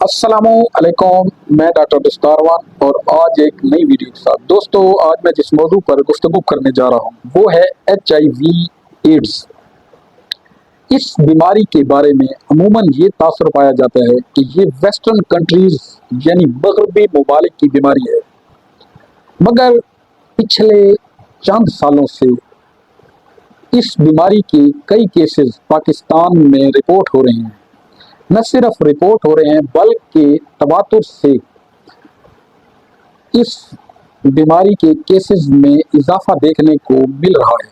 अस्सलामुअलैकुम, मैं डॉक्टर दस्तारवान और आज एक नई वीडियो के साथ। दोस्तों, आज मैं जिस मौजू पर गुफ्तगू करने जा रहा हूँ वो है HIV एड्स। इस बीमारी के बारे में अमूमन ये तासर पाया जाता है कि ये वेस्टर्न कंट्रीज यानी मगरबी ममालिक की बीमारी है, मगर पिछले चंद सालों से इस बीमारी के कई केसेस पाकिस्तान में रिपोर्ट हो रहे हैं। न सिर्फ रिपोर्ट हो रहे हैं बल्कि तवातुर से इस बीमारी के केसेस में इजाफा देखने को मिल रहा है।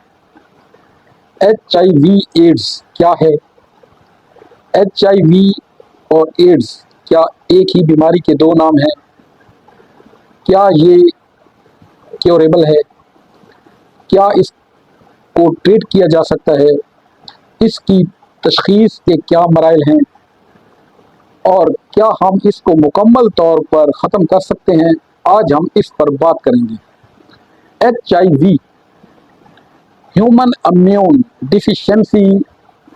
HIV एड्स क्या है? HIV और एड्स क्या एक ही बीमारी के दो नाम हैं? क्या ये क्योरेबल है? क्या इसको ट्रीट किया जा सकता है? इसकी तशखीस के क्या मराइल हैं और क्या हम इसको मुकम्मल तौर पर ख़त्म कर सकते हैं? आज हम इस पर बात करेंगे। HIV human immune deficiency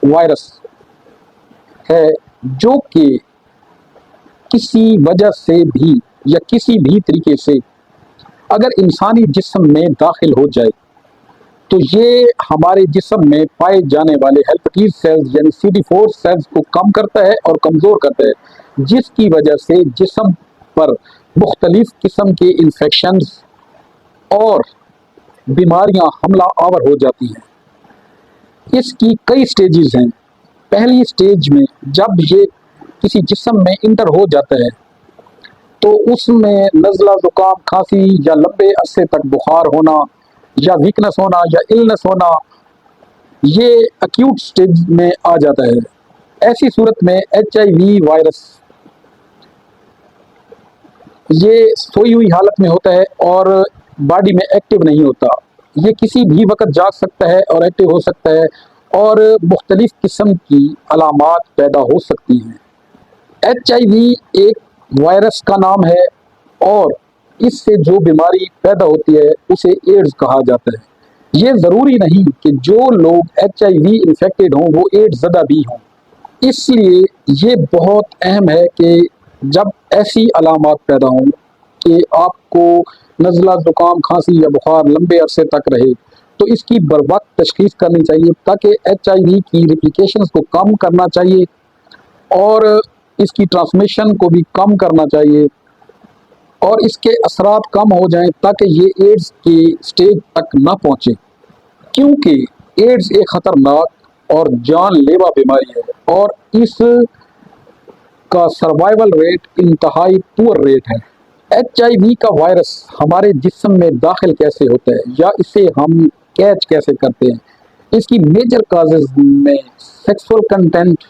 virus है, जो कि किसी वजह से भी या किसी भी तरीके से अगर इंसानी जिस्म में दाखिल हो जाए तो ये हमारे जिस्म में पाए जाने वाले हेल्पेटिस सेल्स यानी CD4 सेल्स को कम करता है और कमज़ोर करता है, जिसकी वजह से जिस्म पर मुख्तलिफ किस्म के इन्फेक्शंस और बीमारियां हमला आवर हो जाती हैं। इसकी कई स्टेजेस हैं। पहली स्टेज में जब ये किसी जिस्म में इंटर हो जाता है तो उसमें नज़ला, ज़ुकाम, खांसी या लंबे अरसे तक बुखार होना या वीकनेस होना या इलनेस होना, ये एक्यूट स्टेज में आ जाता है। ऐसी सूरत में HIV वायरस ये सोई हुई हालत में होता है और बॉडी में एक्टिव नहीं होता। ये किसी भी वक्त जाग सकता है और एक्टिव हो सकता है और मुख्तलिफ किस्म की अलामात पैदा हो सकती हैं। HIV एक वायरस का नाम है और इससे जो बीमारी पैदा होती है उसे एड्स कहा जाता है। ये ज़रूरी नहीं कि जो लोग HIV इन्फेक्टेड हों वो एड्स ज़दा भी हों, इसलिए ये बहुत अहम है कि जब ऐसी अलामात पैदा हों कि आपको नज़ला, ज़ुकाम, खांसी या बुखार लंबे अरसे तक रहे तो इसकी बर वक्त तशख़ीस करनी चाहिए ताकि HIV की रिप्लिकेशंस को कम करना चाहिए और इसकी ट्रांसमिशन को भी कम करना चाहिए और इसके असरात कम हो जाएं ताकि ये एड्स की स्टेज तक ना पहुँचे, क्योंकि एड्स एक ख़तरनाक और जानलेवा बीमारी है और इस का सर्वाइवल रेट इंतहाई पुअर रेट है। HIV का वायरस हमारे जिस्म में दाखिल कैसे होता है या इसे हम कैच कैसे करते हैं? इसकी मेजर काजेज में सेक्सुअल कंटेंट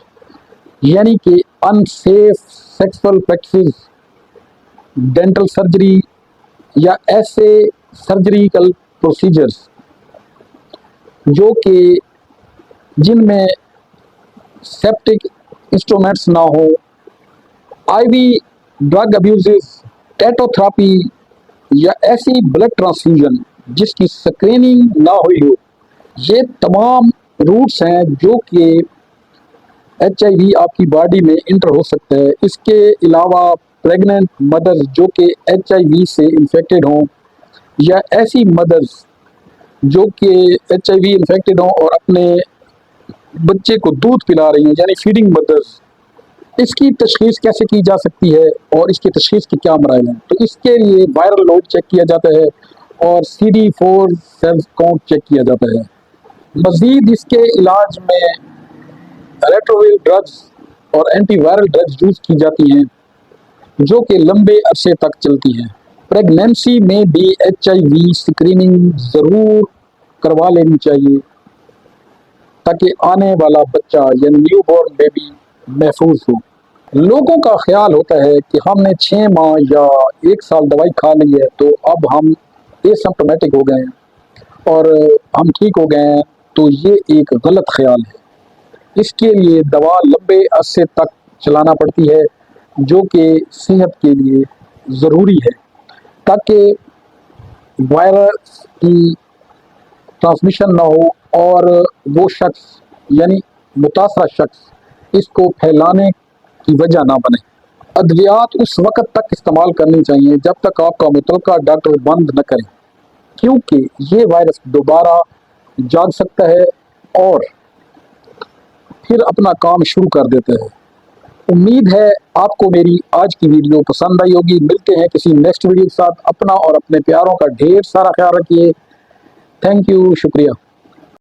यानी कि unsafe sexual practice, dental surgery या ऐसे सर्जरिकल प्रोसीजर्स जो कि जिनमें सेप्टिक इंस्ट्रूमेंट्स ना हो, IV ड्रग अब्यूज़, टेटोथेरेपी या ऐसी ब्लड ट्रांसफ्यूजन जिसकी स्क्रीनिंग ना हुई हो, ये तमाम रूट्स हैं जो कि HIV आपकी बॉडी में इंटर हो सकता है। इसके अलावा प्रेग्नेंट मदर्स जो कि HIV से इन्फेक्टेड हों या ऐसी मदर्स जो कि HIV इन्फेक्टेड हों और अपने बच्चे को दूध पिला रही हैं यानी फीडिंग मदर्स, इसकी तशख़ीस कैसे की जा सकती है और इसकी तशख़ीस के क्या मराइल हैं? तो इसके लिए वायरल लोड चेक किया जाता है और CD4 सेल्स काउंट चेक किया जाता है। मज़ीद इसके इलाज में रेट्रोविरल ड्रग्स और एंटीवायरल ड्रग्स यूज़ की जाती हैं जो कि लंबे अरसे तक चलती हैं। प्रेगनेंसी में भी HIV स्क्रीनिंग ज़रूर करवा लेनी चाहिए ताकि आने वाला बच्चा यानी न्यू बॉर्न बेबी महफूज हो। लोगों का ख्याल होता है कि हमने 6 माह या 1 साल दवाई खा ली है तो अब हम एसिम्प्टोमेटिक हो गए हैं और हम ठीक हो गए हैं, तो ये एक गलत ख्याल है। इसके लिए दवा लंबे अरसे तक चलाना पड़ती है जो कि सेहत के लिए ज़रूरी है ताकि वायरस की ट्रांसमिशन ना हो और वो शख्स यानी मुतासरा शख्स इसको फैलाने की वजह ना बने। ادویات اس وقت تک استعمال کرنی چاہیے جب تک آپ کا متعلقہ ڈاکٹر بند نہ کریں، کیونکہ یہ وائرس دوبارہ جاگ سکتا ہے اور پھر اپنا کام شروع کر دیتے ہیں۔ امید ہے آپ کو میری آج کی ویڈیو پسند آئی ہوگی۔ ملتے ہیں کسی نیکسٹ ویڈیو کے ساتھ۔ اپنا اور اپنے پیاروں کا ڈھیر سارا خیال رکھیے۔ تھینک یو، شکریہ۔